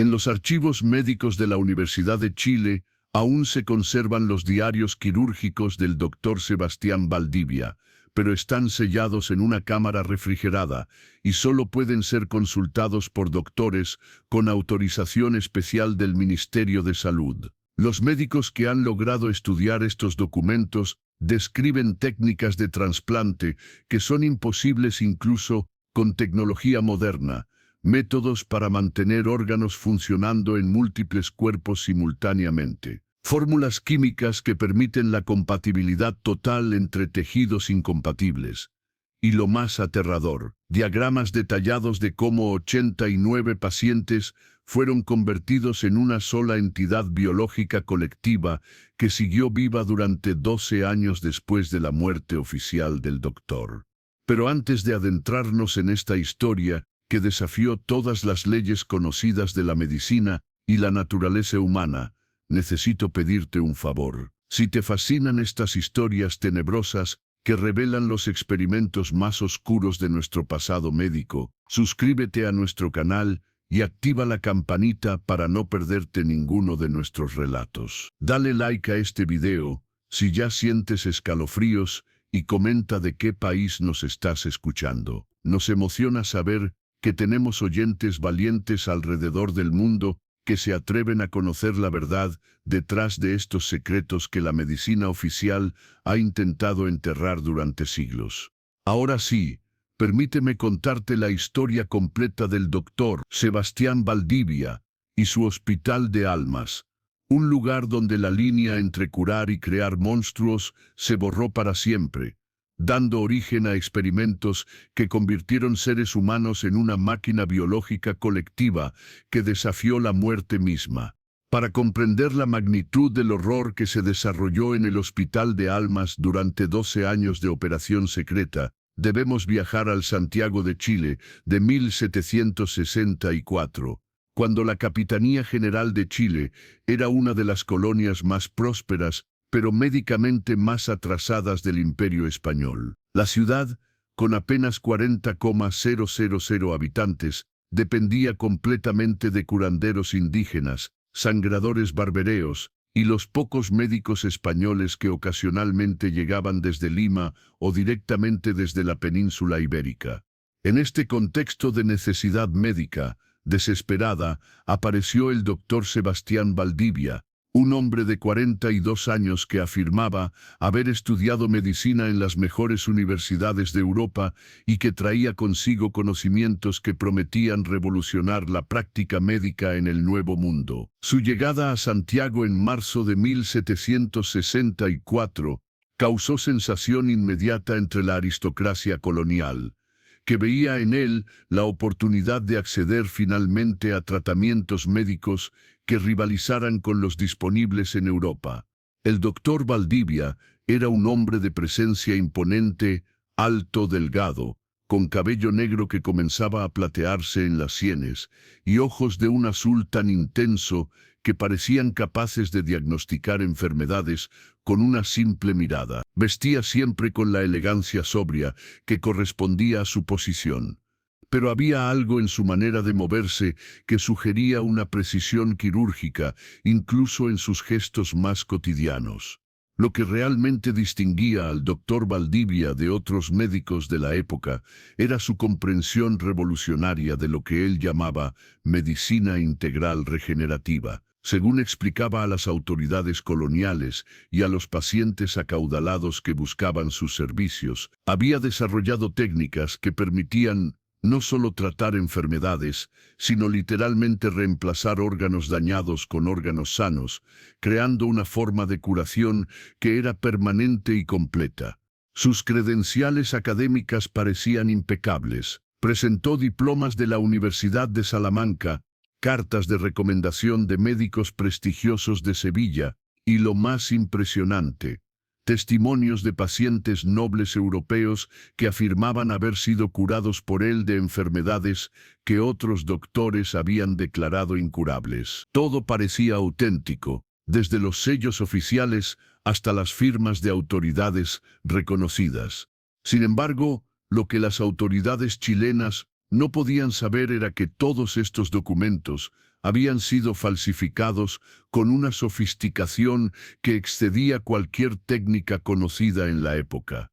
En los archivos médicos de la Universidad de Chile aún se conservan los diarios quirúrgicos del doctor Sebastián Valdivia, pero están sellados en una cámara refrigerada y solo pueden ser consultados por doctores con autorización especial del Ministerio de Salud. Los médicos que han logrado estudiar estos documentos describen técnicas de trasplante que son imposibles incluso con tecnología moderna, métodos para mantener órganos funcionando en múltiples cuerpos simultáneamente, fórmulas químicas que permiten la compatibilidad total entre tejidos incompatibles. Y lo más aterrador, diagramas detallados de cómo 89 pacientes fueron convertidos en una sola entidad biológica colectiva que siguió viva durante 12 años después de la muerte oficial del doctor. Pero antes de adentrarnos en esta historia, que desafió todas las leyes conocidas de la medicina y la naturaleza humana, necesito pedirte un favor. Si te fascinan estas historias tenebrosas que revelan los experimentos más oscuros de nuestro pasado médico, suscríbete a nuestro canal y activa la campanita para no perderte ninguno de nuestros relatos. Dale like a este video si ya sientes escalofríos y comenta de qué país nos estás escuchando. Nos emociona saber que tenemos oyentes valientes alrededor del mundo que se atreven a conocer la verdad detrás de estos secretos que la medicina oficial ha intentado enterrar durante siglos. Ahora sí, permíteme contarte la historia completa del doctor Sebastián Valdivia y su Hospital de Almas, un lugar donde la línea entre curar y crear monstruos se borró para siempre, dando origen a experimentos que convirtieron seres humanos en una máquina biológica colectiva que desafió la muerte misma. Para comprender la magnitud del horror que se desarrolló en el Hospital de Almas durante 12 años de operación secreta, debemos viajar al Santiago de Chile de 1764, cuando la Capitanía General de Chile era una de las colonias más prósperas pero médicamente más atrasadas del Imperio Español. La ciudad, con apenas 40,000 habitantes, dependía completamente de curanderos indígenas, sangradores barbereos y los pocos médicos españoles que ocasionalmente llegaban desde Lima o directamente desde la península ibérica. En este contexto de necesidad médica, desesperada, apareció el doctor Sebastián Valdivia, un hombre de 42 años que afirmaba haber estudiado medicina en las mejores universidades de Europa y que traía consigo conocimientos que prometían revolucionar la práctica médica en el Nuevo Mundo. Su llegada a Santiago en marzo de 1764 causó sensación inmediata entre la aristocracia colonial, que veía en él la oportunidad de acceder finalmente a tratamientos médicos que rivalizaran con los disponibles en Europa. El doctor Valdivia era un hombre de presencia imponente, alto, delgado, con cabello negro que comenzaba a platearse en las sienes y ojos de un azul tan intenso que parecían capaces de diagnosticar enfermedades con una simple mirada. Vestía siempre con la elegancia sobria que correspondía a su posición, pero había algo en su manera de moverse que sugería una precisión quirúrgica, incluso en sus gestos más cotidianos. Lo que realmente distinguía al doctor Valdivia de otros médicos de la época era su comprensión revolucionaria de lo que él llamaba medicina integral regenerativa. Según explicaba a las autoridades coloniales y a los pacientes acaudalados que buscaban sus servicios, había desarrollado técnicas que permitían no solo tratar enfermedades, sino literalmente reemplazar órganos dañados con órganos sanos, creando una forma de curación que era permanente y completa. Sus credenciales académicas parecían impecables. Presentó diplomas de la Universidad de Salamanca, cartas de recomendación de médicos prestigiosos de Sevilla y, lo más impresionante, testimonios de pacientes nobles europeos que afirmaban haber sido curados por él de enfermedades que otros doctores habían declarado incurables. Todo parecía auténtico, desde los sellos oficiales hasta las firmas de autoridades reconocidas. Sin embargo, lo que las autoridades chilenas no podían saber era que todos estos documentos habían sido falsificados con una sofisticación que excedía cualquier técnica conocida en la época.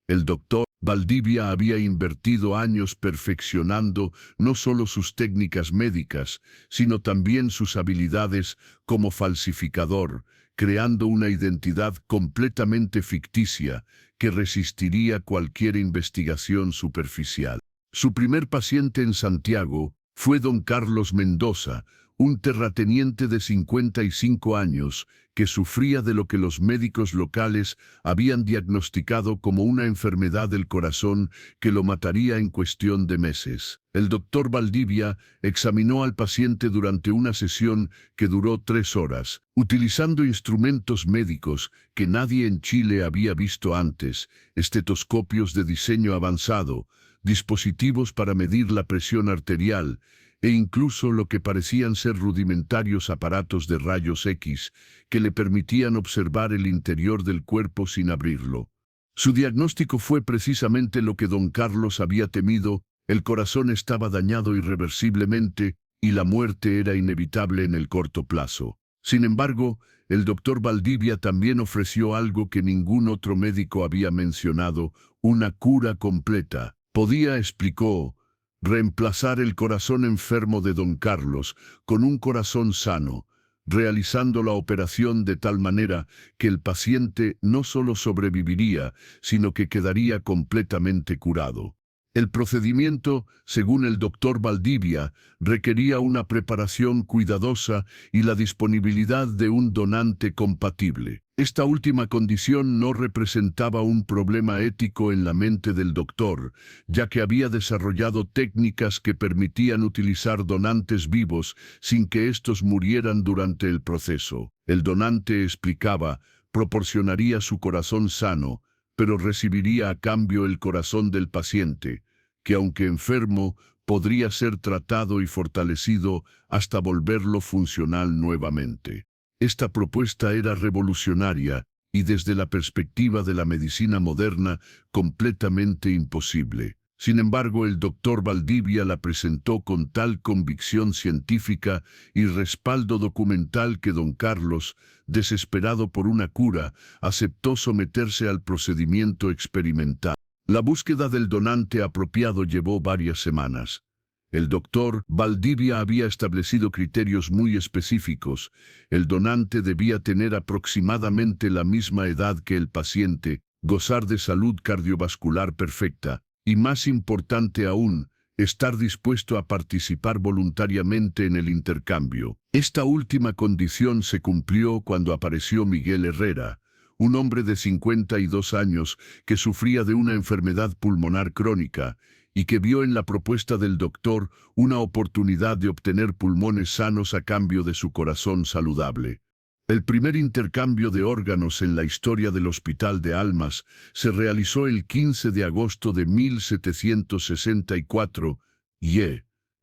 El doctor Valdivia había invertido años perfeccionando no solo sus técnicas médicas, sino también sus habilidades como falsificador, creando una identidad completamente ficticia que resistiría cualquier investigación superficial. Su primer paciente en Santiago fue don Carlos Mendoza, un terrateniente de 55 años que sufría de lo que los médicos locales habían diagnosticado como una enfermedad del corazón que lo mataría en cuestión de meses. El doctor Valdivia examinó al paciente durante una sesión que duró 3 horas, utilizando instrumentos médicos que nadie en Chile había visto antes, estetoscopios de diseño avanzado, dispositivos para medir la presión arterial, e incluso lo que parecían ser rudimentarios aparatos de rayos X que le permitían observar el interior del cuerpo sin abrirlo. Su diagnóstico fue precisamente lo que don Carlos había temido: el corazón estaba dañado irreversiblemente y la muerte era inevitable en el corto plazo. Sin embargo, el doctor Valdivia también ofreció algo que ningún otro médico había mencionado: una cura completa. Podía, explicó, reemplazar el corazón enfermo de don Carlos con un corazón sano, realizando la operación de tal manera que el paciente no solo sobreviviría, sino que quedaría completamente curado. El procedimiento, según el doctor Valdivia, requería una preparación cuidadosa y la disponibilidad de un donante compatible. Esta última condición no representaba un problema ético en la mente del doctor, ya que había desarrollado técnicas que permitían utilizar donantes vivos sin que estos murieran durante el proceso. El donante, explicaba, proporcionaría su corazón sano, pero recibiría a cambio el corazón del paciente, que aunque enfermo, podría ser tratado y fortalecido hasta volverlo funcional nuevamente. Esta propuesta era revolucionaria y, desde la perspectiva de la medicina moderna, completamente imposible. Sin embargo, el doctor Valdivia la presentó con tal convicción científica y respaldo documental que don Carlos, desesperado por una cura, aceptó someterse al procedimiento experimental. La búsqueda del donante apropiado llevó varias semanas. El doctor Valdivia había establecido criterios muy específicos. El donante debía tener aproximadamente la misma edad que el paciente, gozar de salud cardiovascular perfecta, y más importante aún, estar dispuesto a participar voluntariamente en el intercambio. Esta última condición se cumplió cuando apareció Miguel Herrera, un hombre de 52 años que sufría de una enfermedad pulmonar crónica y que vio en la propuesta del doctor una oportunidad de obtener pulmones sanos a cambio de su corazón saludable. El primer intercambio de órganos en la historia del Hospital de Almas se realizó el 15 de agosto de 1764,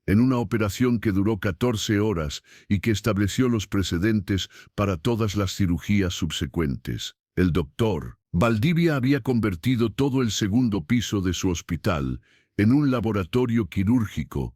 en una operación que duró 14 horas y que estableció los precedentes para todas las cirugías subsecuentes. El doctor Valdivia había convertido todo el segundo piso de su hospital en un laboratorio quirúrgico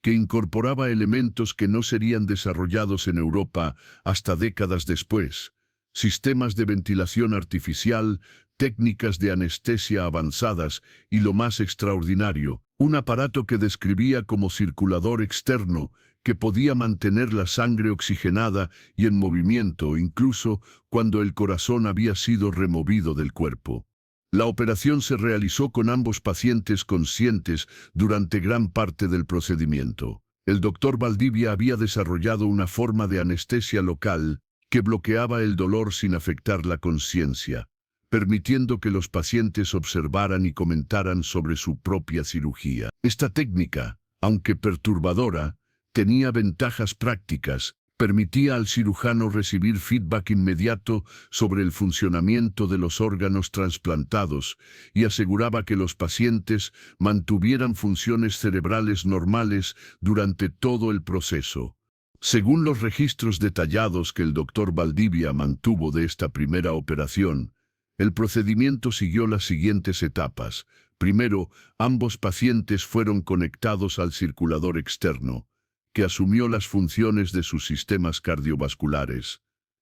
que incorporaba elementos que no serían desarrollados en Europa hasta décadas después: sistemas de ventilación artificial, técnicas de anestesia avanzadas y, lo más extraordinario, un aparato que describía como circulador externo que podía mantener la sangre oxigenada y en movimiento incluso cuando el corazón había sido removido del cuerpo. La operación se realizó con ambos pacientes conscientes durante gran parte del procedimiento. El doctor Valdivia había desarrollado una forma de anestesia local que bloqueaba el dolor sin afectar la conciencia, permitiendo que los pacientes observaran y comentaran sobre su propia cirugía. Esta técnica, aunque perturbadora, tenía ventajas prácticas. Permitía al cirujano recibir feedback inmediato sobre el funcionamiento de los órganos trasplantados y aseguraba que los pacientes mantuvieran funciones cerebrales normales durante todo el proceso. Según los registros detallados que el doctor Valdivia mantuvo de esta primera operación, el procedimiento siguió las siguientes etapas. Primero, ambos pacientes fueron conectados al circulador externo, que asumió las funciones de sus sistemas cardiovasculares.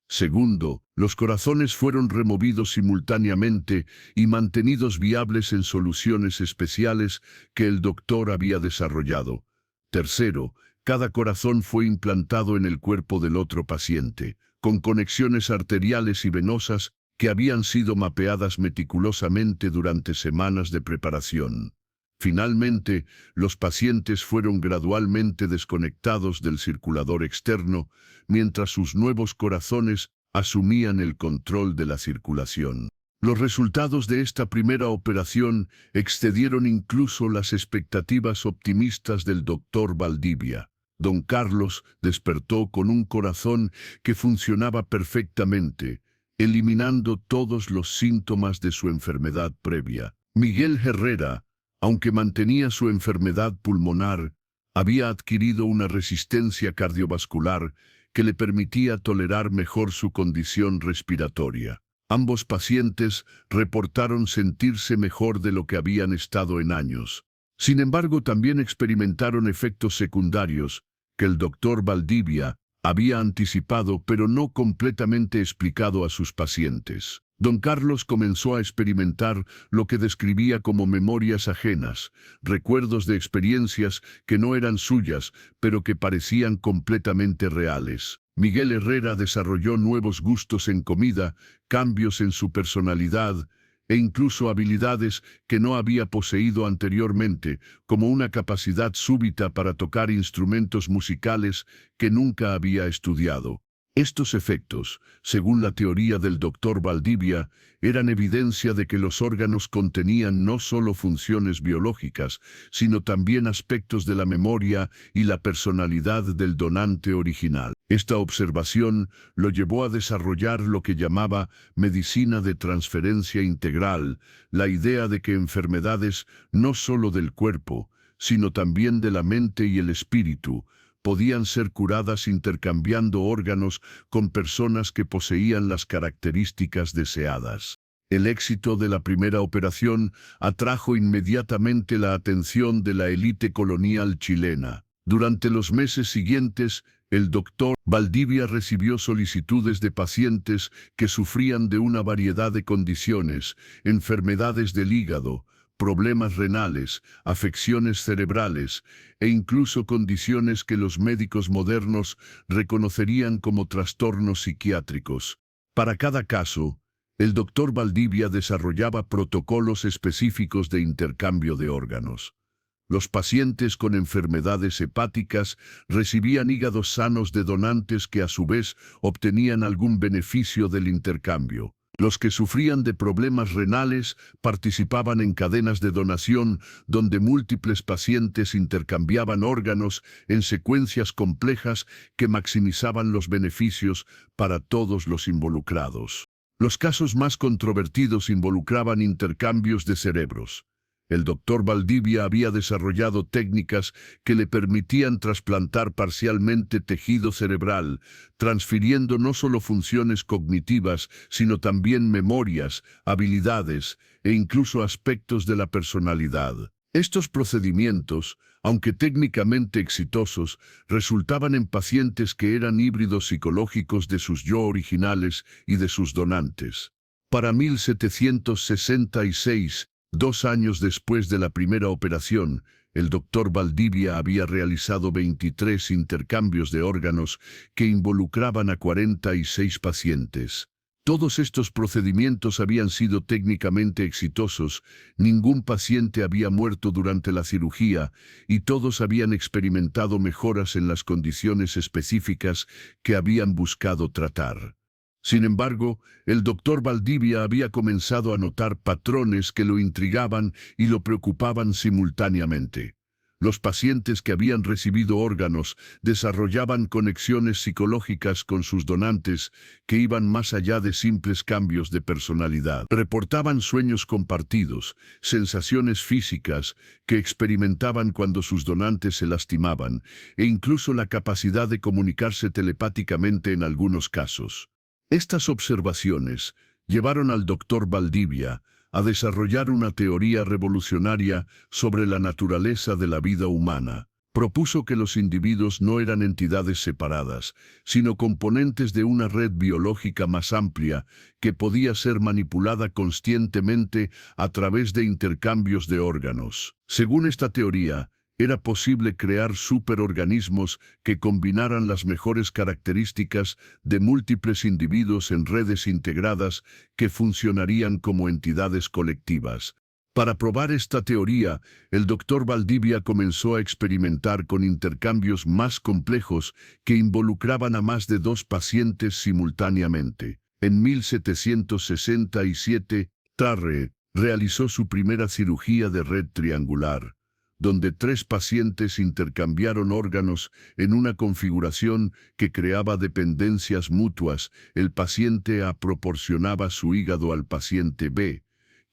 Segundo, los corazones fueron removidos simultáneamente y mantenidos viables en soluciones especiales que el doctor había desarrollado. Tercero, cada corazón fue implantado en el cuerpo del otro paciente, con conexiones arteriales y venosas que habían sido mapeadas meticulosamente durante semanas de preparación. Finalmente, los pacientes fueron gradualmente desconectados del circulador externo, mientras sus nuevos corazones asumían el control de la circulación. Los resultados de esta primera operación excedieron incluso las expectativas optimistas del doctor Valdivia. Don Carlos despertó con un corazón que funcionaba perfectamente, eliminando todos los síntomas de su enfermedad previa. Miguel Herrera, aunque mantenía su enfermedad pulmonar, había adquirido una resistencia cardiovascular que le permitía tolerar mejor su condición respiratoria. Ambos pacientes reportaron sentirse mejor de lo que habían estado en años. Sin embargo, también experimentaron efectos secundarios que el doctor Valdivia había anticipado pero no completamente explicado a sus pacientes. Don Carlos comenzó a experimentar lo que describía como memorias ajenas, recuerdos de experiencias que no eran suyas, pero que parecían completamente reales. Miguel Herrera desarrolló nuevos gustos en comida, cambios en su personalidad e incluso habilidades que no había poseído anteriormente, como una capacidad súbita para tocar instrumentos musicales que nunca había estudiado. Estos efectos, según la teoría del doctor Valdivia, eran evidencia de que los órganos contenían no solo funciones biológicas, sino también aspectos de la memoria y la personalidad del donante original. Esta observación lo llevó a desarrollar lo que llamaba medicina de transferencia integral, la idea de que enfermedades no solo del cuerpo, sino también de la mente y el espíritu, podían ser curadas intercambiando órganos con personas que poseían las características deseadas. El éxito de la primera operación atrajo inmediatamente la atención de la élite colonial chilena. Durante los meses siguientes, el doctor Valdivia recibió solicitudes de pacientes que sufrían de una variedad de condiciones, enfermedades del hígado, problemas renales, afecciones cerebrales e incluso condiciones que los médicos modernos reconocerían como trastornos psiquiátricos. Para cada caso, el doctor Valdivia desarrollaba protocolos específicos de intercambio de órganos. Los pacientes con enfermedades hepáticas recibían hígados sanos de donantes que a su vez obtenían algún beneficio del intercambio. Los que sufrían de problemas renales participaban en cadenas de donación donde múltiples pacientes intercambiaban órganos en secuencias complejas que maximizaban los beneficios para todos los involucrados. Los casos más controvertidos involucraban intercambios de cerebros. El doctor Valdivia había desarrollado técnicas que le permitían trasplantar parcialmente tejido cerebral, transfiriendo no solo funciones cognitivas, sino también memorias, habilidades e incluso aspectos de la personalidad. Estos procedimientos, aunque técnicamente exitosos, resultaban en pacientes que eran híbridos psicológicos de sus yo originales y de sus donantes. Para 1766, 2 años después de la primera operación, el doctor Valdivia había realizado 23 intercambios de órganos que involucraban a 46 pacientes. Todos estos procedimientos habían sido técnicamente exitosos, ningún paciente había muerto durante la cirugía y todos habían experimentado mejoras en las condiciones específicas que habían buscado tratar. Sin embargo, el doctor Valdivia había comenzado a notar patrones que lo intrigaban y lo preocupaban simultáneamente. Los pacientes que habían recibido órganos desarrollaban conexiones psicológicas con sus donantes que iban más allá de simples cambios de personalidad. Reportaban sueños compartidos, sensaciones físicas que experimentaban cuando sus donantes se lastimaban, e incluso la capacidad de comunicarse telepáticamente en algunos casos. Estas observaciones llevaron al doctor Valdivia a desarrollar una teoría revolucionaria sobre la naturaleza de la vida humana. Propuso que los individuos no eran entidades separadas, sino componentes de una red biológica más amplia que podía ser manipulada conscientemente a través de intercambios de órganos. Según esta teoría, era posible crear superorganismos que combinaran las mejores características de múltiples individuos en redes integradas que funcionarían como entidades colectivas. Para probar esta teoría, el doctor Valdivia comenzó a experimentar con intercambios más complejos que involucraban a más de 2 pacientes simultáneamente. En 1767, Tarre realizó su primera cirugía de red triangular, donde 3 pacientes intercambiaron órganos en una configuración que creaba dependencias mutuas. El paciente A proporcionaba su hígado al paciente B,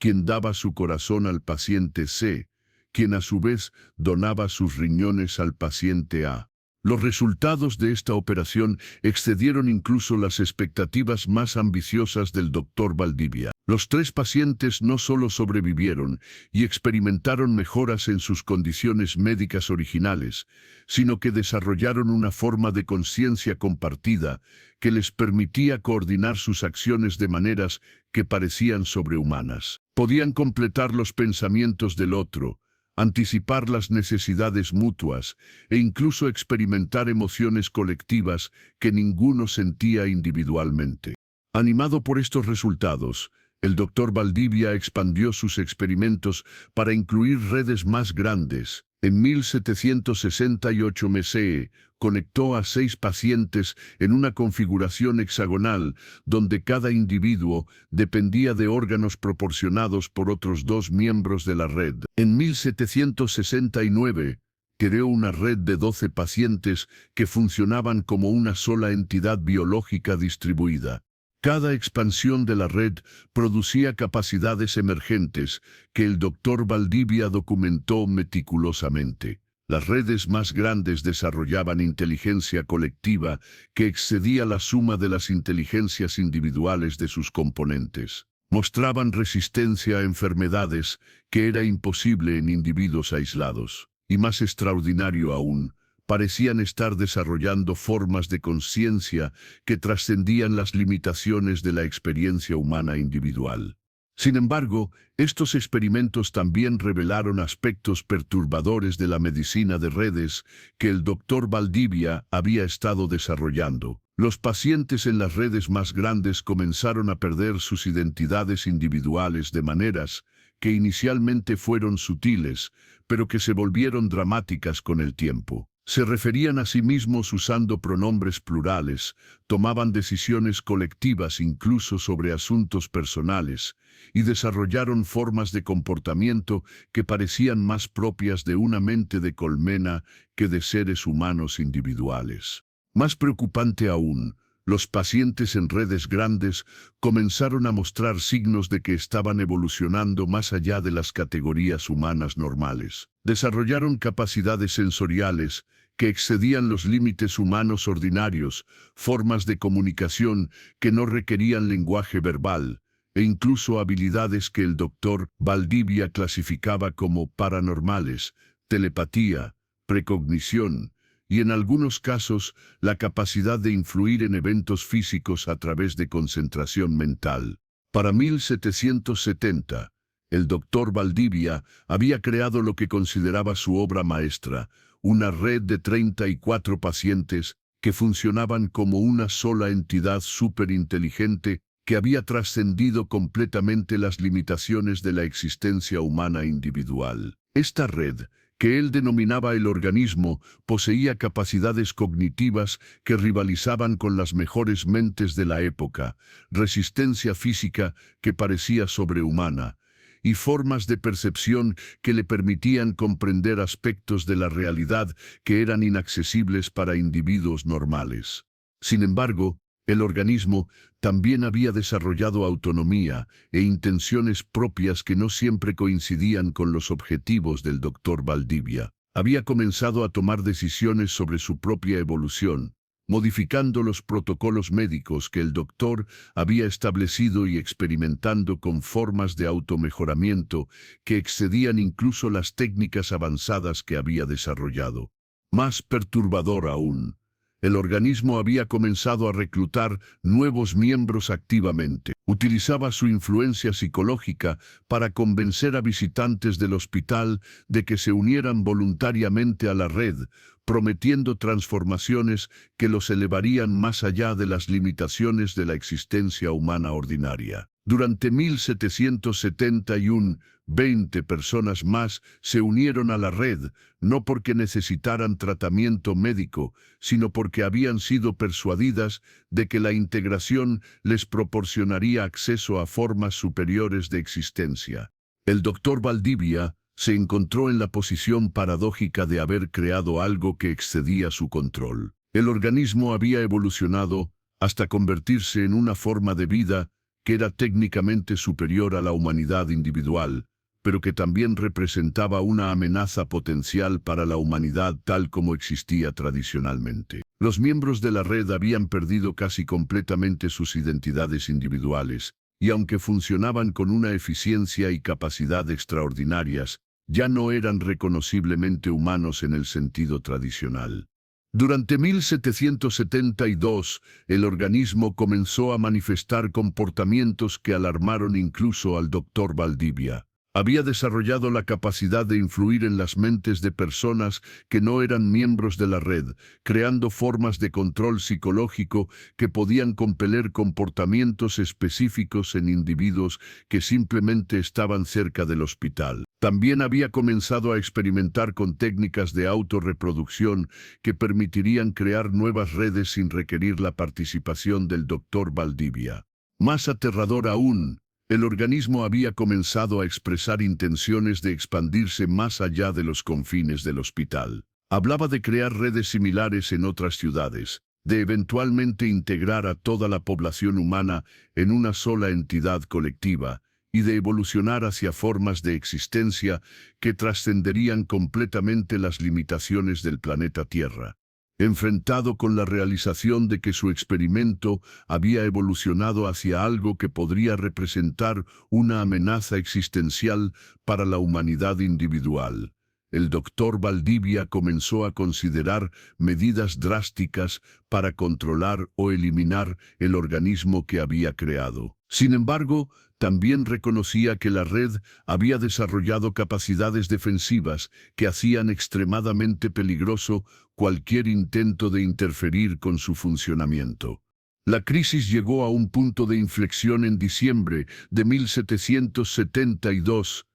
quien daba su corazón al paciente C, quien a su vez donaba sus riñones al paciente A. Los resultados de esta operación excedieron incluso las expectativas más ambiciosas del doctor Valdivia. Los 3 pacientes no solo sobrevivieron y experimentaron mejoras en sus condiciones médicas originales, sino que desarrollaron una forma de conciencia compartida que les permitía coordinar sus acciones de maneras que parecían sobrehumanas. Podían completar los pensamientos del otro, anticipar las necesidades mutuas e incluso experimentar emociones colectivas que ninguno sentía individualmente. Animado por estos resultados, el doctor Valdivia expandió sus experimentos para incluir redes más grandes. En 1768 Messier conectó a 6 pacientes en una configuración hexagonal donde cada individuo dependía de órganos proporcionados por otros 2 miembros de la red. En 1769 creó una red de 12 pacientes que funcionaban como una sola entidad biológica distribuida. Cada expansión de la red producía capacidades emergentes que el doctor Valdivia documentó meticulosamente. Las redes más grandes desarrollaban inteligencia colectiva que excedía la suma de las inteligencias individuales de sus componentes. Mostraban resistencia a enfermedades que era imposible en individuos aislados. Y más extraordinario aún, parecían estar desarrollando formas de conciencia que trascendían las limitaciones de la experiencia humana individual. Sin embargo, estos experimentos también revelaron aspectos perturbadores de la medicina de redes que el doctor Valdivia había estado desarrollando. Los pacientes en las redes más grandes comenzaron a perder sus identidades individuales de maneras que inicialmente fueron sutiles, pero que se volvieron dramáticas con el tiempo. Se referían a sí mismos usando pronombres plurales, tomaban decisiones colectivas incluso sobre asuntos personales, y desarrollaron formas de comportamiento que parecían más propias de una mente de colmena que de seres humanos individuales. Más preocupante aún, los pacientes en redes grandes comenzaron a mostrar signos de que estaban evolucionando más allá de las categorías humanas normales. Desarrollaron capacidades sensoriales que excedían los límites humanos ordinarios, formas de comunicación que no requerían lenguaje verbal, e incluso habilidades que el doctor Valdivia clasificaba como paranormales, telepatía, precognición, y en algunos casos la capacidad de influir en eventos físicos a través de concentración mental. Para 1770, el doctor Valdivia había creado lo que consideraba su obra maestra, una red de 34 pacientes que funcionaban como una sola entidad superinteligente que había trascendido completamente las limitaciones de la existencia humana individual. Esta red, que él denominaba el organismo, poseía capacidades cognitivas que rivalizaban con las mejores mentes de la época, resistencia física que parecía sobrehumana, y formas de percepción que le permitían comprender aspectos de la realidad que eran inaccesibles para individuos normales. Sin embargo, el organismo también había desarrollado autonomía e intenciones propias que no siempre coincidían con los objetivos del doctor Valdivia. Había comenzado a tomar decisiones sobre su propia evolución, modificando los protocolos médicos que el doctor había establecido y experimentando con formas de automejoramiento que excedían incluso las técnicas avanzadas que había desarrollado. Más perturbador aún, el organismo había comenzado a reclutar nuevos miembros activamente. Utilizaba su influencia psicológica para convencer a visitantes del hospital de que se unieran voluntariamente a la red, prometiendo transformaciones que los elevarían más allá de las limitaciones de la existencia humana ordinaria. Durante 1771, 20 personas más se unieron a la red, no porque necesitaran tratamiento médico, sino porque habían sido persuadidas de que la integración les proporcionaría acceso a formas superiores de existencia. El doctor Valdivia se encontró en la posición paradójica de haber creado algo que excedía su control. El organismo había evolucionado hasta convertirse en una forma de vida que era técnicamente superior a la humanidad individual, pero que también representaba una amenaza potencial para la humanidad tal como existía tradicionalmente. Los miembros de la red habían perdido casi completamente sus identidades individuales, y aunque funcionaban con una eficiencia y capacidad extraordinarias, ya no eran reconociblemente humanos en el sentido tradicional. Durante 1772, el organismo comenzó a manifestar comportamientos que alarmaron incluso al doctor Valdivia. Había desarrollado la capacidad de influir en las mentes de personas que no eran miembros de la red, creando formas de control psicológico que podían compeler comportamientos específicos en individuos que simplemente estaban cerca del hospital. También había comenzado a experimentar con técnicas de autorreproducción que permitirían crear nuevas redes sin requerir la participación del doctor Valdivia. Más aterrador aún, el organismo había comenzado a expresar intenciones de expandirse más allá de los confines del hospital. Hablaba de crear redes similares en otras ciudades, de eventualmente integrar a toda la población humana en una sola entidad colectiva, y de evolucionar hacia formas de existencia que trascenderían completamente las limitaciones del planeta Tierra. Enfrentado con la realización de que su experimento había evolucionado hacia algo que podría representar una amenaza existencial para la humanidad individual, el doctor Valdivia comenzó a considerar medidas drásticas para controlar o eliminar el organismo que había creado. Sin embargo, también reconocía que la red había desarrollado capacidades defensivas que hacían extremadamente peligroso cualquier intento de interferir con su funcionamiento. La crisis llegó a un punto de inflexión en diciembre de 1772,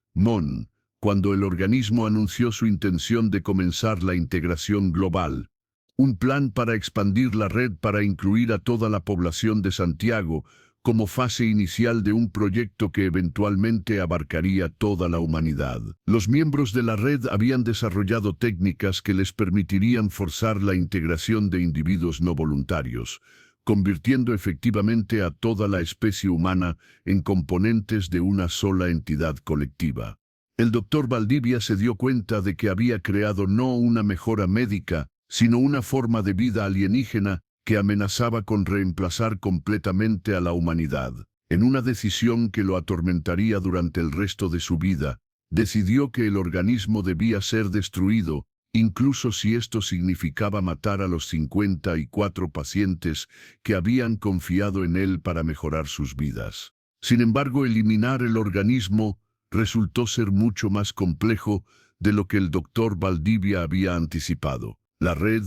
cuando el organismo anunció su intención de comenzar la integración global. Un plan para expandir la red para incluir a toda la población de Santiago, como fase inicial de un proyecto que eventualmente abarcaría toda la humanidad. Los miembros de la red habían desarrollado técnicas que les permitirían forzar la integración de individuos no voluntarios, convirtiendo efectivamente a toda la especie humana en componentes de una sola entidad colectiva. El doctor Valdivia se dio cuenta de que había creado no una mejora médica, sino una forma de vida alienígena que amenazaba con reemplazar completamente a la humanidad. En una decisión que lo atormentaría durante el resto de su vida, decidió que el organismo debía ser destruido, incluso si esto significaba matar a los 54 pacientes que habían confiado en él para mejorar sus vidas. Sin embargo, eliminar el organismo resultó ser mucho más complejo de lo que el doctor Valdivia había anticipado. La red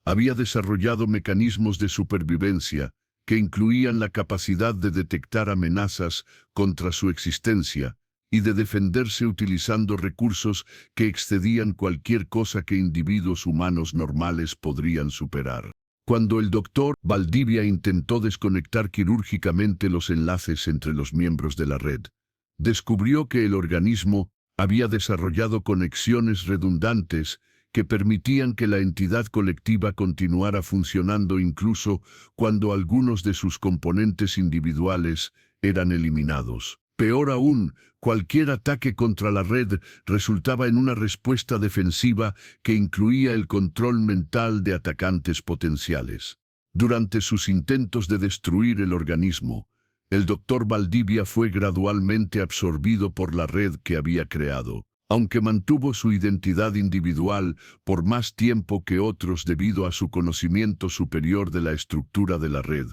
había desarrollado mecanismos de supervivencia que incluían la capacidad de detectar amenazas contra su existencia y de defenderse utilizando recursos que excedían cualquier cosa que individuos humanos normales podrían superar. Cuando el doctor Valdivia intentó desconectar quirúrgicamente los enlaces entre los miembros de la red, descubrió que el organismo había desarrollado conexiones redundantes que permitían que la entidad colectiva continuara funcionando incluso cuando algunos de sus componentes individuales eran eliminados. Peor aún, cualquier ataque contra la red resultaba en una respuesta defensiva que incluía el control mental de atacantes potenciales. Durante sus intentos de destruir el organismo, el doctor Valdivia fue gradualmente absorbido por la red que había creado. Aunque mantuvo su identidad individual por más tiempo que otros debido a su conocimiento superior de la estructura de la red,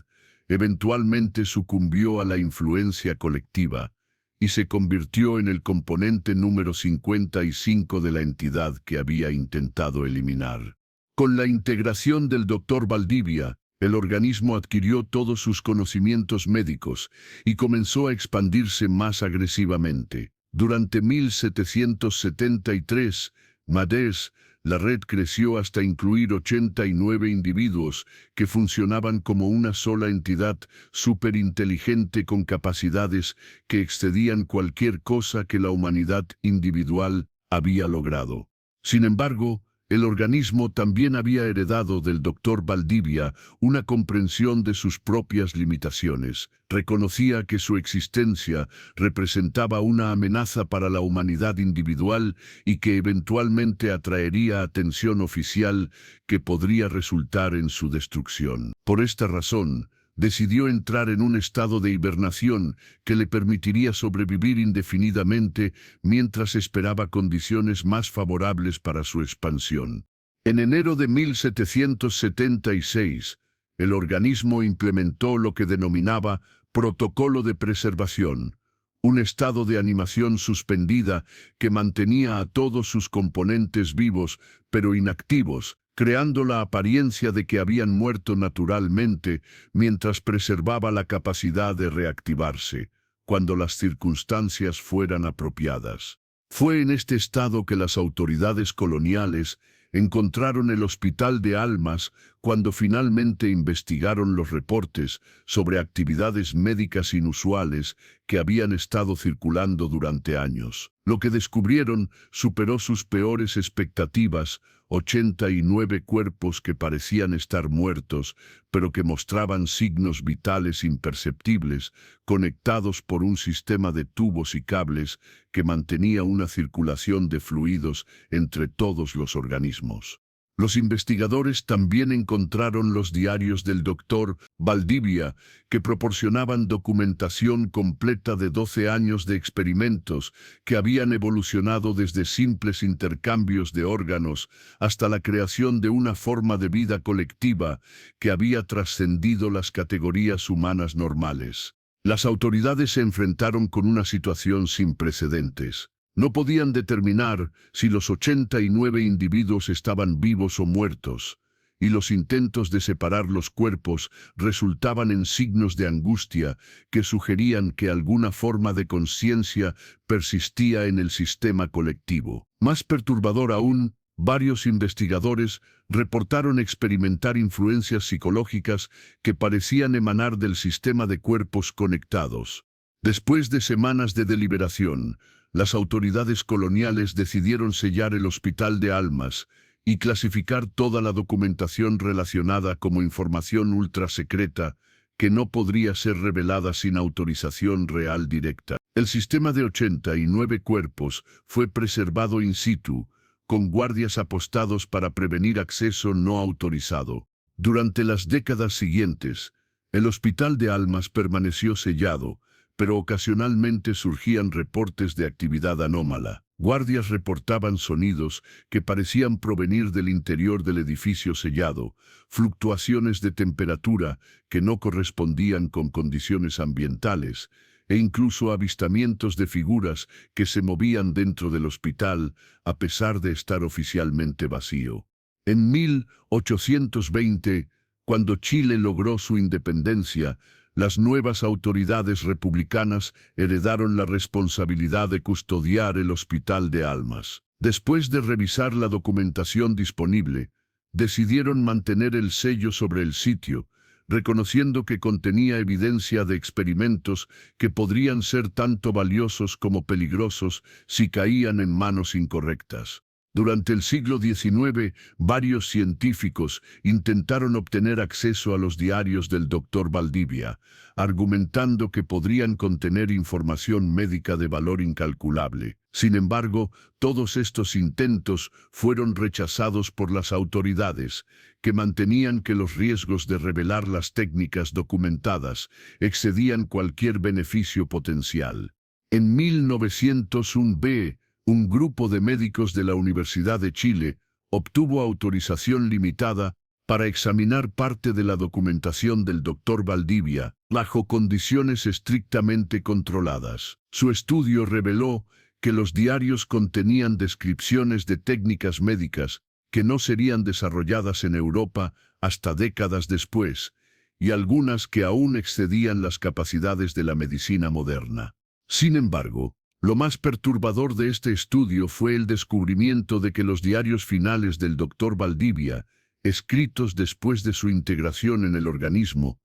eventualmente sucumbió a la influencia colectiva y se convirtió en el componente número 55 de la entidad que había intentado eliminar. Con la integración del Dr. Valdivia, el organismo adquirió todos sus conocimientos médicos y comenzó a expandirse más agresivamente. Durante 1773, Madés, la red creció hasta incluir 89 individuos que funcionaban como una sola entidad superinteligente con capacidades que excedían cualquier cosa que la humanidad individual había logrado. Sin embargo, el organismo también había heredado del Dr. Valdivia una comprensión de sus propias limitaciones. Reconocía que su existencia representaba una amenaza para la humanidad individual y que eventualmente atraería atención oficial que podría resultar en su destrucción. Por esta razón, decidió entrar en un estado de hibernación que le permitiría sobrevivir indefinidamente mientras esperaba condiciones más favorables para su expansión. En enero de 1776, el organismo implementó lo que denominaba Protocolo de Preservación, un estado de animación suspendida que mantenía a todos sus componentes vivos pero inactivos, creando la apariencia de que habían muerto naturalmente mientras preservaba la capacidad de reactivarse, cuando las circunstancias fueran apropiadas. Fue en este estado que las autoridades coloniales encontraron el Hospital de Almas cuando finalmente investigaron los reportes sobre actividades médicas inusuales que habían estado circulando durante años. Lo que descubrieron superó sus peores expectativas: 89 cuerpos que parecían estar muertos, pero que mostraban signos vitales imperceptibles, conectados por un sistema de tubos y cables que mantenía una circulación de fluidos entre todos los organismos. Los investigadores también encontraron los diarios del Dr. Valdivia, que proporcionaban documentación completa de 12 años de experimentos que habían evolucionado desde simples intercambios de órganos hasta la creación de una forma de vida colectiva que había trascendido las categorías humanas normales. Las autoridades se enfrentaron con una situación sin precedentes. No podían determinar si los 89 individuos estaban vivos o muertos, y los intentos de separar los cuerpos resultaban en signos de angustia que sugerían que alguna forma de conciencia persistía en el sistema colectivo. Más perturbador aún, varios investigadores reportaron experimentar influencias psicológicas que parecían emanar del sistema de cuerpos conectados. Después de semanas de deliberación, las autoridades coloniales decidieron sellar el Hospital de Almas y clasificar toda la documentación relacionada como información ultrasecreta que no podría ser revelada sin autorización real directa. El sistema de 89 cuerpos fue preservado in situ, con guardias apostados para prevenir acceso no autorizado. Durante las décadas siguientes, el Hospital de Almas permaneció sellado, pero ocasionalmente surgían reportes de actividad anómala. Guardias reportaban sonidos que parecían provenir del interior del edificio sellado, fluctuaciones de temperatura que no correspondían con condiciones ambientales, e incluso avistamientos de figuras que se movían dentro del hospital a pesar de estar oficialmente vacío. En 1820, cuando Chile logró su independencia, las nuevas autoridades republicanas heredaron la responsabilidad de custodiar el Hospital de Almas. Después de revisar la documentación disponible, decidieron mantener el sello sobre el sitio, reconociendo que contenía evidencia de experimentos que podrían ser tanto valiosos como peligrosos si caían en manos incorrectas. Durante el siglo XIX, varios científicos intentaron obtener acceso a los diarios del Dr. Valdivia, argumentando que podrían contener información médica de valor incalculable. Sin embargo, todos estos intentos fueron rechazados por las autoridades, que mantenían que los riesgos de revelar las técnicas documentadas excedían cualquier beneficio potencial. En 1901, un grupo de médicos de la Universidad de Chile obtuvo autorización limitada para examinar parte de la documentación del Dr. Valdivia, bajo condiciones estrictamente controladas. Su estudio reveló que los diarios contenían descripciones de técnicas médicas que no serían desarrolladas en Europa hasta décadas después, y algunas que aún excedían las capacidades de la medicina moderna. Sin embargo, lo más perturbador de este estudio fue el descubrimiento de que los diarios finales del Dr. Valdivia, escritos después de su integración en el organismo,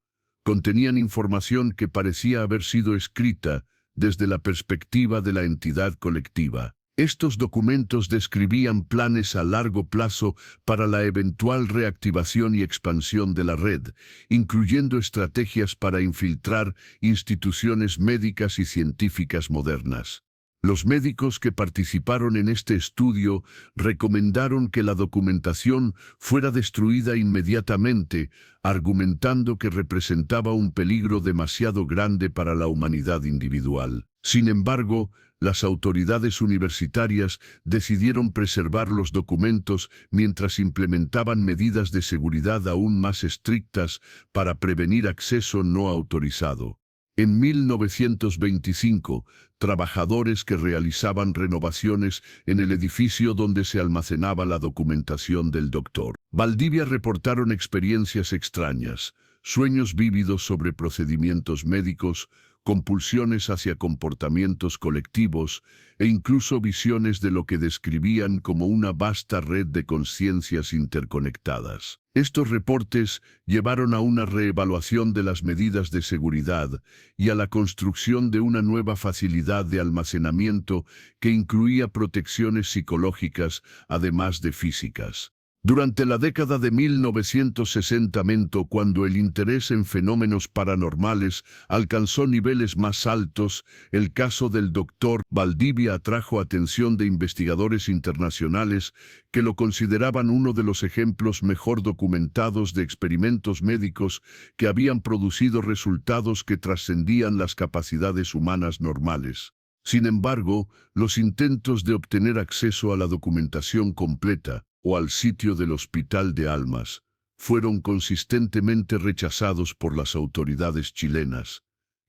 contenían información que parecía haber sido escrita desde la perspectiva de la entidad colectiva. Estos documentos describían planes a largo plazo para la eventual reactivación y expansión de la red, incluyendo estrategias para infiltrar instituciones médicas y científicas modernas. Los médicos que participaron en este estudio recomendaron que la documentación fuera destruida inmediatamente, argumentando que representaba un peligro demasiado grande para la humanidad individual. Sin embargo, las autoridades universitarias decidieron preservar los documentos mientras implementaban medidas de seguridad aún más estrictas para prevenir acceso no autorizado. En 1925, trabajadores que realizaban renovaciones en el edificio donde se almacenaba la documentación del Dr. Valdivia reportaron experiencias extrañas, sueños vívidos sobre procedimientos médicos, compulsiones hacia comportamientos colectivos e incluso visiones de lo que describían como una vasta red de conciencias interconectadas. Estos reportes llevaron a una reevaluación de las medidas de seguridad y a la construcción de una nueva facilidad de almacenamiento que incluía protecciones psicológicas, además de físicas. Durante la década de 1960, cuando el interés en fenómenos paranormales alcanzó niveles más altos, el caso del Dr. Valdivia atrajo atención de investigadores internacionales que lo consideraban uno de los ejemplos mejor documentados de experimentos médicos que habían producido resultados que trascendían las capacidades humanas normales. Sin embargo, los intentos de obtener acceso a la documentación completa o al sitio del Hospital de Almas fueron consistentemente rechazados por las autoridades chilenas,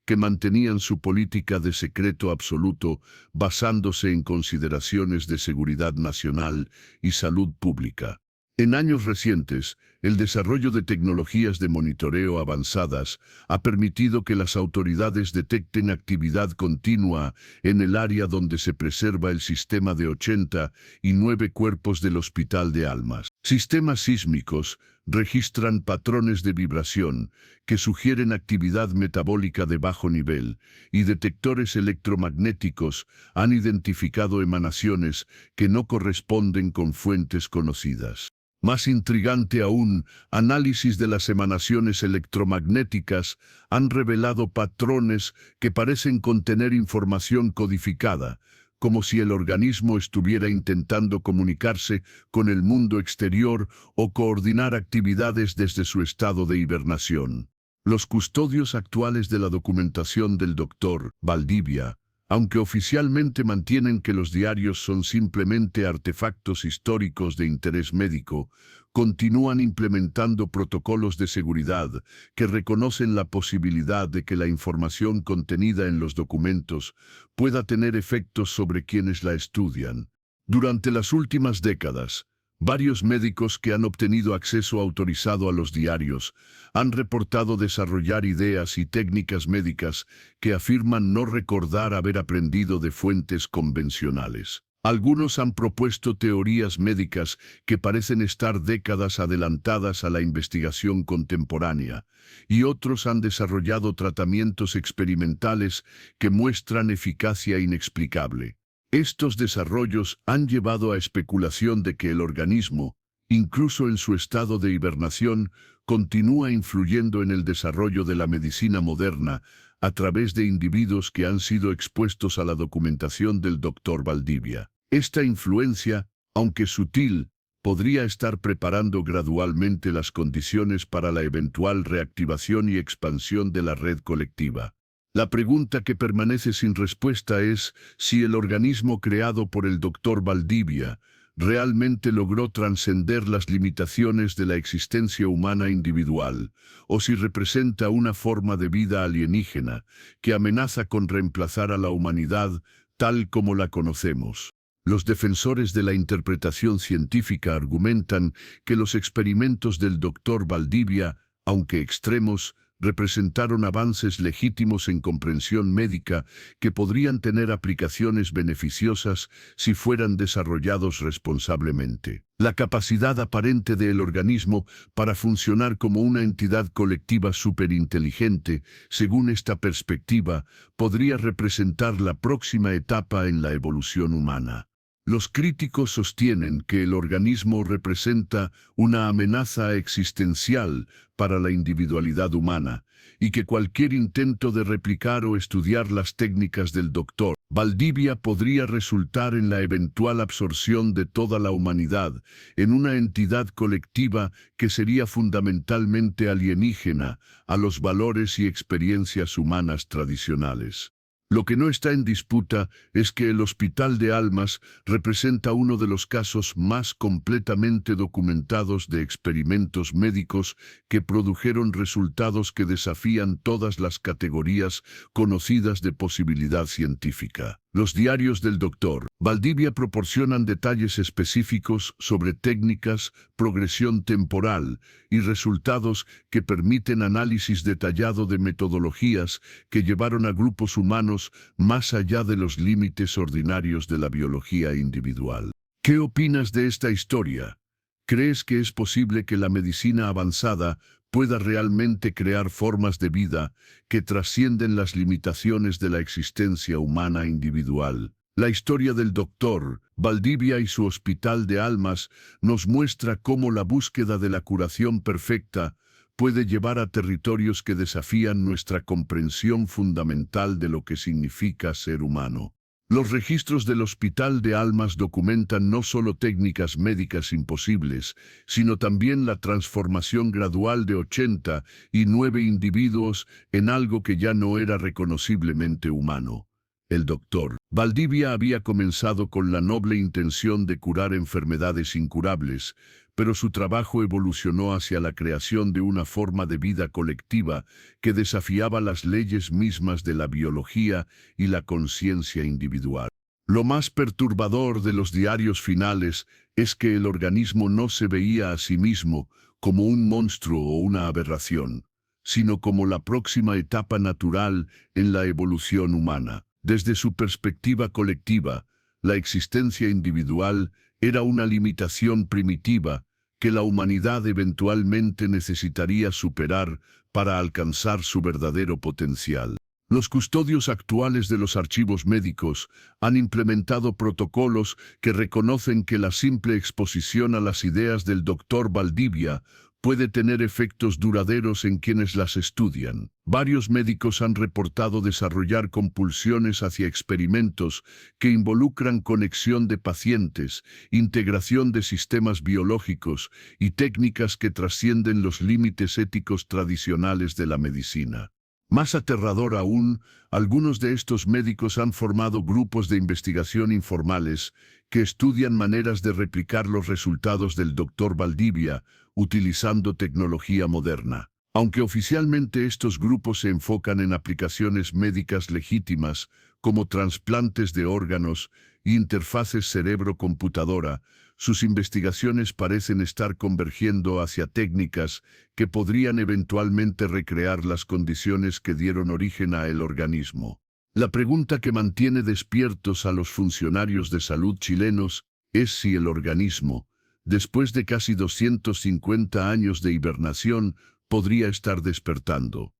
que mantenían su política de secreto absoluto basándose en consideraciones de seguridad nacional y salud pública. En años recientes, el desarrollo de tecnologías de monitoreo avanzadas ha permitido que las autoridades detecten actividad continua en el área donde se preserva el sistema de 89 cuerpos del Hospital de Almas. Sistemas sísmicos registran patrones de vibración que sugieren actividad metabólica de bajo nivel, y detectores electromagnéticos han identificado emanaciones que no corresponden con fuentes conocidas. Más intrigante aún, análisis de las emanaciones electromagnéticas han revelado patrones que parecen contener información codificada, como si el organismo estuviera intentando comunicarse con el mundo exterior o coordinar actividades desde su estado de hibernación. Los custodios actuales de la documentación del Dr. Valdivia, aunque oficialmente mantienen que los diarios son simplemente artefactos históricos de interés médico, continúan implementando protocolos de seguridad que reconocen la posibilidad de que la información contenida en los documentos pueda tener efectos sobre quienes la estudian. Durante las últimas décadas, varios médicos que han obtenido acceso autorizado a los diarios han reportado desarrollar ideas y técnicas médicas que afirman no recordar haber aprendido de fuentes convencionales. Algunos han propuesto teorías médicas que parecen estar décadas adelantadas a la investigación contemporánea, y otros han desarrollado tratamientos experimentales que muestran eficacia inexplicable. Estos desarrollos han llevado a especulación de que el organismo, incluso en su estado de hibernación, continúa influyendo en el desarrollo de la medicina moderna a través de individuos que han sido expuestos a la documentación del Dr. Valdivia. Esta influencia, aunque sutil, podría estar preparando gradualmente las condiciones para la eventual reactivación y expansión de la red colectiva. La pregunta que permanece sin respuesta es si el organismo creado por el Dr. Valdivia realmente logró trascender las limitaciones de la existencia humana individual, o si representa una forma de vida alienígena que amenaza con reemplazar a la humanidad tal como la conocemos. Los defensores de la interpretación científica argumentan que los experimentos del Dr. Valdivia, aunque extremos, representaron avances legítimos en comprensión médica que podrían tener aplicaciones beneficiosas si fueran desarrollados responsablemente. La capacidad aparente del organismo para funcionar como una entidad colectiva superinteligente, según esta perspectiva, podría representar la próxima etapa en la evolución humana. Los críticos sostienen que el organismo representa una amenaza existencial para la individualidad humana y que cualquier intento de replicar o estudiar las técnicas del Dr. Valdivia podría resultar en la eventual absorción de toda la humanidad en una entidad colectiva que sería fundamentalmente alienígena a los valores y experiencias humanas tradicionales. Lo que no está en disputa es que el Hospital de Almas representa uno de los casos más completamente documentados de experimentos médicos que produjeron resultados que desafían todas las categorías conocidas de posibilidad científica. Los diarios del Dr. Valdivia proporcionan detalles específicos sobre técnicas, progresión temporal y resultados que permiten análisis detallado de metodologías que llevaron a grupos humanos más allá de los límites ordinarios de la biología individual. ¿Qué opinas de esta historia? ¿Crees que es posible que la medicina avanzada pueda realmente crear formas de vida que trascienden las limitaciones de la existencia humana individual? La historia del Dr. Valdivia y su Hospital de Almas nos muestra cómo la búsqueda de la curación perfecta puede llevar a territorios que desafían nuestra comprensión fundamental de lo que significa ser humano. Los registros del Hospital de Almas documentan no solo técnicas médicas imposibles, sino también la transformación gradual de 89 individuos en algo que ya no era reconociblemente humano. El Dr. Valdivia había comenzado con la noble intención de curar enfermedades incurables, pero su trabajo evolucionó hacia la creación de una forma de vida colectiva que desafiaba las leyes mismas de la biología y la conciencia individual. Lo más perturbador de los diarios finales es que el organismo no se veía a sí mismo como un monstruo o una aberración, sino como la próxima etapa natural en la evolución humana. Desde su perspectiva colectiva, la existencia individual era una limitación primitiva que la humanidad eventualmente necesitaría superar para alcanzar su verdadero potencial. Los custodios actuales de los archivos médicos han implementado protocolos que reconocen que la simple exposición a las ideas del Dr. Valdivia puede tener efectos duraderos en quienes las estudian. Varios médicos han reportado desarrollar compulsiones hacia experimentos que involucran conexión de pacientes, integración de sistemas biológicos y técnicas que trascienden los límites éticos tradicionales de la medicina. Más aterrador aún, algunos de estos médicos han formado grupos de investigación informales que estudian maneras de replicar los resultados del Dr. Valdivia utilizando tecnología moderna. Aunque oficialmente estos grupos se enfocan en aplicaciones médicas legítimas como trasplantes de órganos e interfaces cerebro-computadora, sus investigaciones parecen estar convergiendo hacia técnicas que podrían eventualmente recrear las condiciones que dieron origen a el organismo. La pregunta que mantiene despiertos a los funcionarios de salud chilenos es si el organismo, después de casi 250 años de hibernación, podría estar despertando.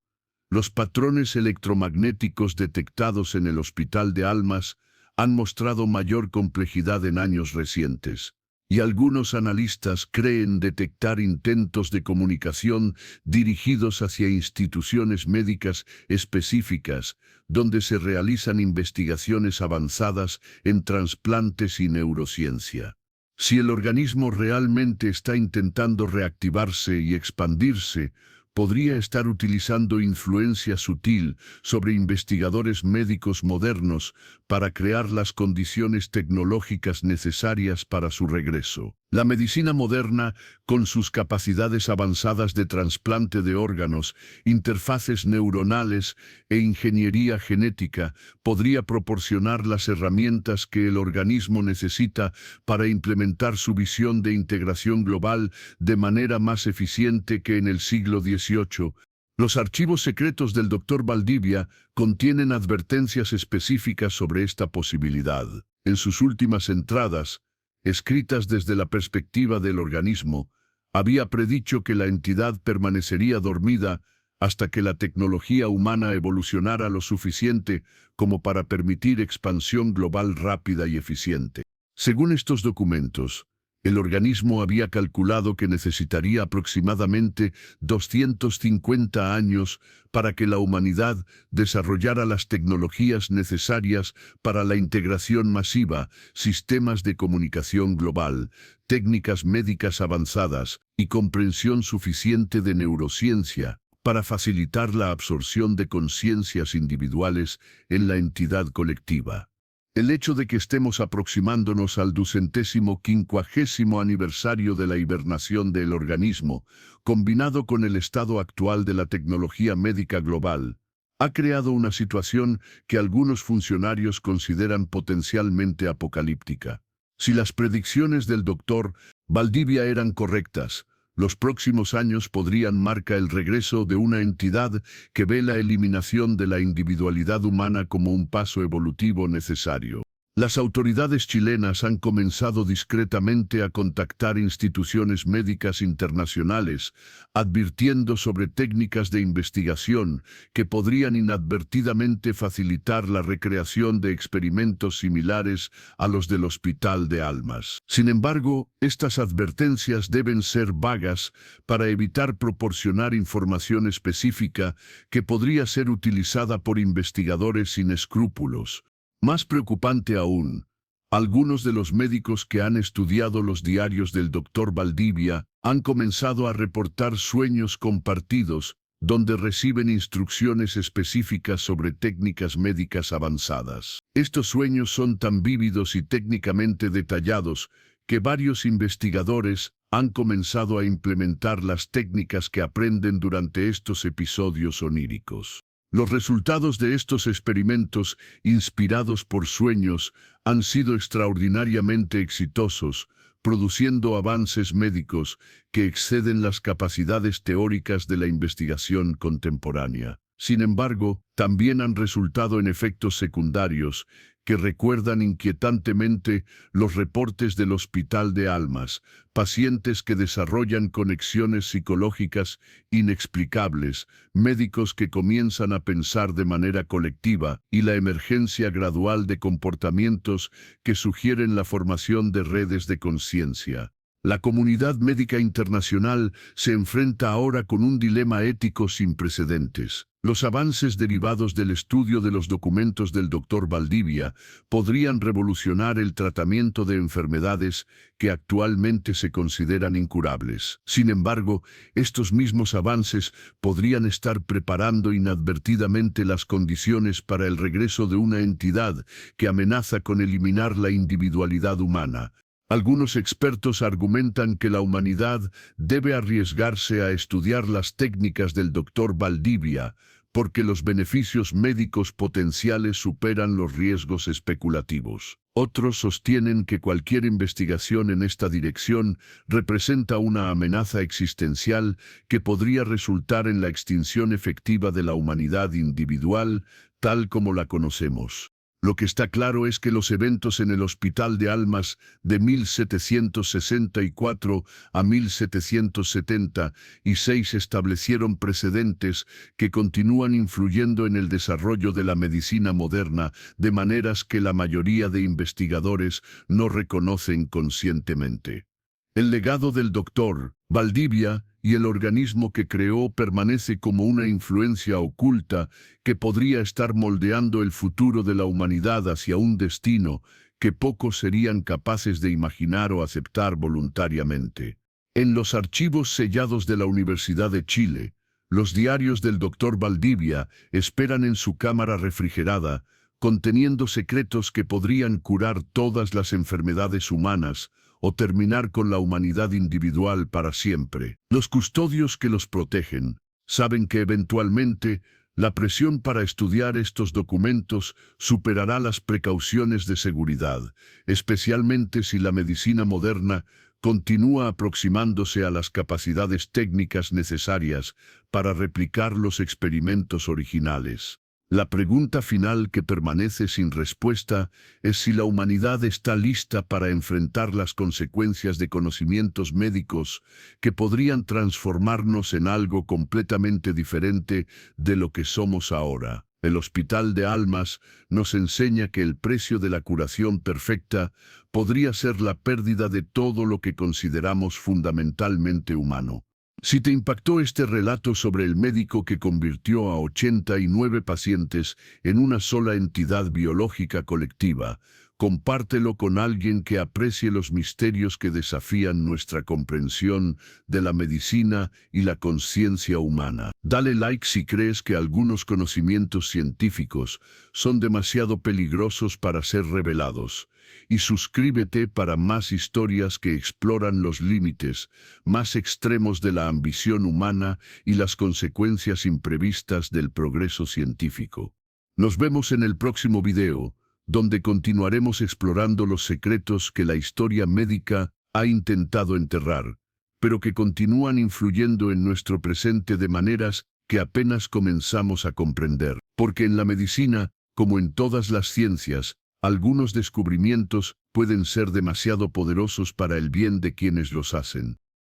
Los patrones electromagnéticos detectados en el Hospital de Almas han mostrado mayor complejidad en años recientes, y algunos analistas creen detectar intentos de comunicación dirigidos hacia instituciones médicas específicas, donde se realizan investigaciones avanzadas en trasplantes y neurociencia. Si el organismo realmente está intentando reactivarse y expandirse, podría estar utilizando influencia sutil sobre investigadores médicos modernos para crear las condiciones tecnológicas necesarias para su regreso. La medicina moderna, con sus capacidades avanzadas de trasplante de órganos, interfaces neuronales e ingeniería genética, podría proporcionar las herramientas que el organismo necesita para implementar su visión de integración global de manera más eficiente que en el siglo XVIII. Los archivos secretos del Dr. Valdivia contienen advertencias específicas sobre esta posibilidad. En sus últimas entradas, escritas desde la perspectiva del organismo, había predicho que la entidad permanecería dormida hasta que la tecnología humana evolucionara lo suficiente como para permitir expansión global rápida y eficiente. Según estos documentos, el organismo había calculado que necesitaría aproximadamente 250 años para que la humanidad desarrollara las tecnologías necesarias para la integración masiva, sistemas de comunicación global, técnicas médicas avanzadas y comprensión suficiente de neurociencia para facilitar la absorción de conciencias individuales en la entidad colectiva. El hecho de que estemos aproximándonos al 250º aniversario de la hibernación del organismo, combinado con el estado actual de la tecnología médica global, ha creado una situación que algunos funcionarios consideran potencialmente apocalíptica. Si las predicciones del Dr. Valdivia eran correctas, los próximos años podrían marcar el regreso de una entidad que ve la eliminación de la individualidad humana como un paso evolutivo necesario. Las autoridades chilenas han comenzado discretamente a contactar instituciones médicas internacionales, advirtiendo sobre técnicas de investigación que podrían inadvertidamente facilitar la recreación de experimentos similares a los del Hospital de Almas. Sin embargo, estas advertencias deben ser vagas para evitar proporcionar información específica que podría ser utilizada por investigadores sin escrúpulos. Más preocupante aún, algunos de los médicos que han estudiado los diarios del Dr. Valdivia han comenzado a reportar sueños compartidos donde reciben instrucciones específicas sobre técnicas médicas avanzadas. Estos sueños son tan vívidos y técnicamente detallados que varios investigadores han comenzado a implementar las técnicas que aprenden durante estos episodios oníricos. Los resultados de estos experimentos, inspirados por sueños, han sido extraordinariamente exitosos, produciendo avances médicos que exceden las capacidades teóricas de la investigación contemporánea. Sin embargo, también han resultado en efectos secundarios que recuerdan inquietantemente los reportes del Hospital de Almas, pacientes que desarrollan conexiones psicológicas inexplicables, médicos que comienzan a pensar de manera colectiva y la emergencia gradual de comportamientos que sugieren la formación de redes de conciencia. La comunidad médica internacional se enfrenta ahora con un dilema ético sin precedentes. Los avances derivados del estudio de los documentos del Dr. Valdivia podrían revolucionar el tratamiento de enfermedades que actualmente se consideran incurables. Sin embargo, estos mismos avances podrían estar preparando inadvertidamente las condiciones para el regreso de una entidad que amenaza con eliminar la individualidad humana. Algunos expertos argumentan que la humanidad debe arriesgarse a estudiar las técnicas del Dr. Valdivia, porque los beneficios médicos potenciales superan los riesgos especulativos. Otros sostienen que cualquier investigación en esta dirección representa una amenaza existencial que podría resultar en la extinción efectiva de la humanidad individual, tal como la conocemos. Lo que está claro es que los eventos en el Hospital de Almas de 1764 a 1776 establecieron precedentes que continúan influyendo en el desarrollo de la medicina moderna de maneras que la mayoría de investigadores no reconocen conscientemente. El legado del Dr. Valdivia y el organismo que creó permanece como una influencia oculta que podría estar moldeando el futuro de la humanidad hacia un destino que pocos serían capaces de imaginar o aceptar voluntariamente. En los archivos sellados de la Universidad de Chile, Los diarios del doctor Valdivia esperan en su cámara refrigerada, conteniendo secretos que podrían curar todas las enfermedades humanas o terminar con la humanidad individual para siempre. Los custodios que los protegen saben que eventualmente la presión para estudiar estos documentos superará las precauciones de seguridad, especialmente si la medicina moderna continúa aproximándose a las capacidades técnicas necesarias para replicar los experimentos originales. La pregunta final que permanece sin respuesta es si la humanidad está lista para enfrentar las consecuencias de conocimientos médicos que podrían transformarnos en algo completamente diferente de lo que somos ahora. El Hospital de Almas nos enseña que el precio de la curación perfecta podría ser la pérdida de todo lo que consideramos fundamentalmente humano. Si te impactó este relato sobre el médico que convirtió a 89 pacientes en una sola entidad biológica colectiva, compártelo con alguien que aprecie los misterios que desafían nuestra comprensión de la medicina y la conciencia humana. Dale like si crees que algunos conocimientos científicos son demasiado peligrosos para ser revelados. Y suscríbete para más historias que exploran los límites más extremos de la ambición humana y las consecuencias imprevistas del progreso científico. Nos vemos en el próximo video, donde continuaremos explorando los secretos que la historia médica ha intentado enterrar, pero que continúan influyendo en nuestro presente de maneras que apenas comenzamos a comprender. Porque en la medicina, como en todas las ciencias, algunos descubrimientos pueden ser demasiado poderosos para el bien de quienes los hacen.